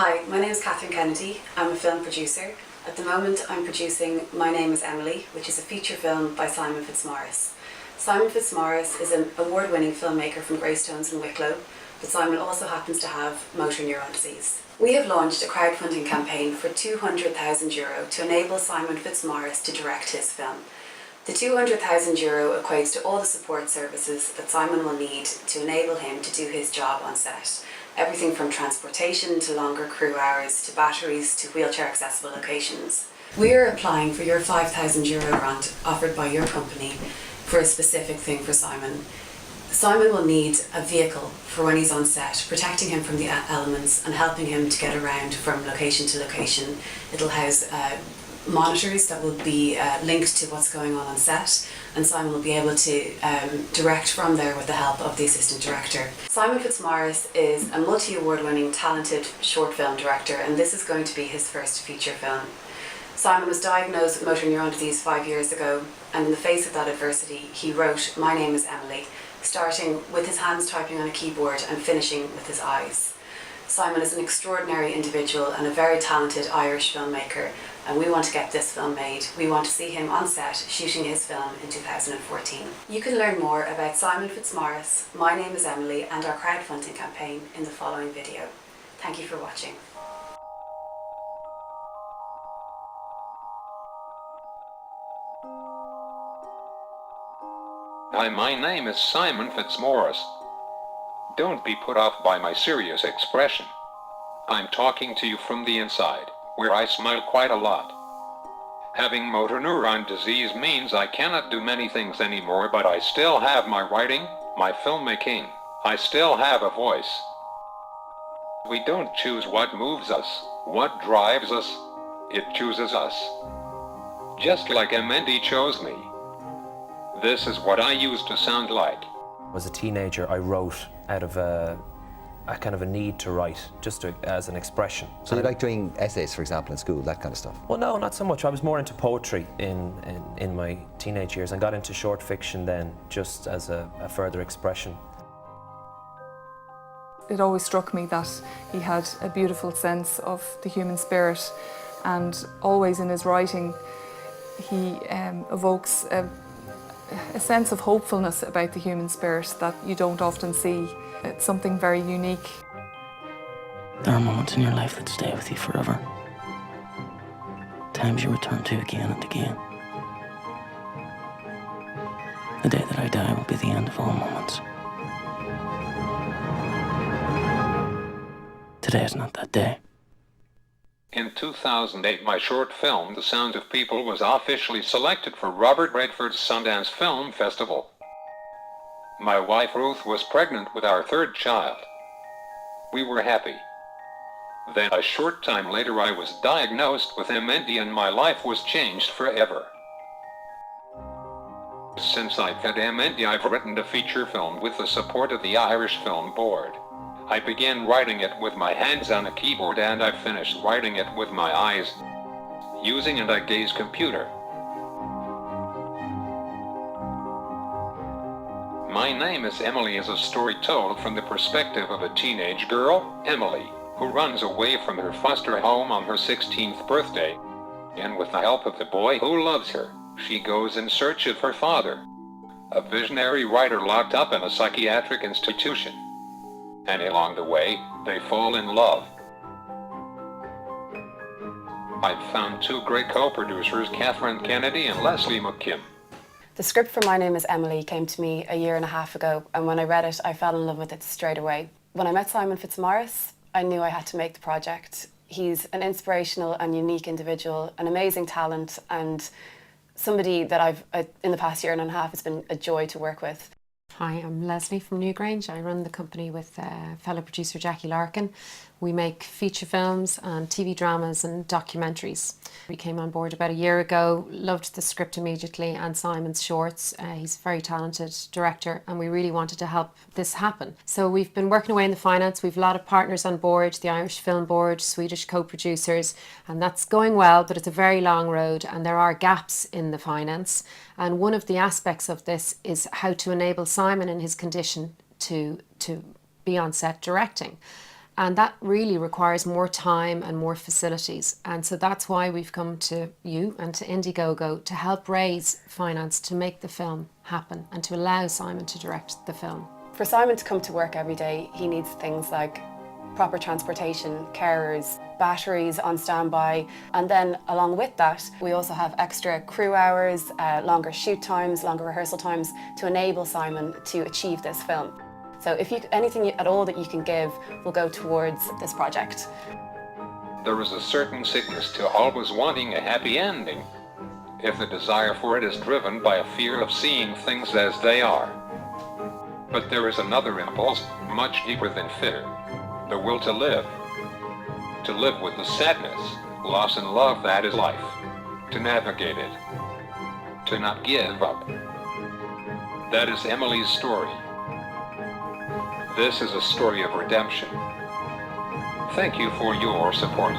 Hi, my name is Catherine Kennedy. I'm a film producer. At the moment I'm producing My Name is Emily, which is a feature film by Simon Fitzmaurice. Simon Fitzmaurice is an award-winning filmmaker from Greystones in Wicklow, but Simon also happens to have motor neuron disease. We have launched a crowdfunding campaign for €200,000 to enable Simon Fitzmaurice to direct his film. The €200,000 equates to all the support services that Simon will need to enable him to do his job on set. Everything from transportation to longer crew hours to batteries to wheelchair accessible locations. We are applying for your €5,000 grant offered by your company for a specific thing for Simon. Simon will need a vehicle for when he's on set, protecting him from the elements and helping him to get around from location to location. It'll house monitors that will be linked to what's going on set, and Simon will be able to direct from there with the help of the assistant director. Simon Fitzmaurice is a multi-award winning talented short film director, and this is going to be his first feature film. Simon was diagnosed with motor neuron disease 5 years ago, and in the face of that adversity he wrote My Name is Emily, starting with his hands typing on a keyboard and finishing with his eyes. Simon is an extraordinary individual and a very talented Irish filmmaker, and we want to get this film made. We want to see him on set shooting his film in 2014. You can learn more about Simon Fitzmaurice, My Name is Emily, and our crowdfunding campaign in the following video. Thank you for watching. Hi, my name is Simon Fitzmaurice. Don't be put off by my serious expression. I'm talking to you from the inside, where I smile quite a lot. Having motor neuron disease means I cannot do many things anymore, but I still have my writing, my filmmaking. I still have a voice. We don't choose what moves us, what drives us. It chooses us. Just like Mendy chose me. This is what I used to sound like. As a teenager, I wrote out of a kind of a need to write, just as an expression. So you like doing essays, for example, in school, that kind of stuff? Well, no, not so much. I was more into poetry in my teenage years, and got into short fiction then, just as a further expression. It always struck me that he had a beautiful sense of the human spirit, and always in his writing he evokes a sense of hopefulness about the human spirit that you don't often see. It's something very unique. There are moments in your life that stay with you forever. Times you return to again and again. The day that I die will be the end of all moments. Today is not that day. In 2008, my short film, The Sound of People, was officially selected for Robert Redford's Sundance Film Festival. My wife Ruth was pregnant with our third child. We were happy. Then a short time later I was diagnosed with MND and my life was changed forever. Since I've had MND, I've written a feature film with the support of the Irish Film Board. I began writing it with my hands on a keyboard and I finished writing it with my eyes, using an eye gaze computer. My Name is Emily is a story told from the perspective of a teenage girl, Emily, who runs away from her foster home on her 16th birthday. And with the help of the boy who loves her, she goes in search of her father, a visionary writer locked up in a psychiatric institution. And along the way, they fall in love. I've found two great co-producers, Catherine Kennedy and Leslie McKim. The script for My Name is Emily came to me a year and a half ago, and when I read it, I fell in love with it straight away. When I met Simon Fitzmaurice, I knew I had to make the project. He's an inspirational and unique individual, an amazing talent, and somebody that in the past year and a half, it's been a joy to work with. Hi, I'm Leslie from Newgrange. I run the company with fellow producer Jackie Larkin. We make feature films and TV dramas and documentaries. We came on board about a year ago, loved the script immediately and Simon's shorts. He's a very talented director and we really wanted to help this happen. So we've been working away in the finance. We've a lot of partners on board, the Irish Film Board, Swedish co-producers, and that's going well, but it's a very long road and there are gaps in the finance. And one of the aspects of this is how to enable Simon in his condition to be on set directing. And that really requires more time and more facilities. And so that's why we've come to you and to Indiegogo to help raise finance to make the film happen and to allow Simon to direct the film. For Simon to come to work every day, he needs things like proper transportation, carers, batteries on standby, and then along with that we also have extra crew hours, longer shoot times, longer rehearsal times to enable Simon to achieve this film. So if anything at all that you can give will go towards this project. There is a certain sickness to always wanting a happy ending, if the desire for it is driven by a fear of seeing things as they are. But there is another impulse, much deeper than fear, the will to live with the sadness, loss and love that is life, to navigate it, to not give up. That is Emily's story. This is a story of redemption. Thank you for your support.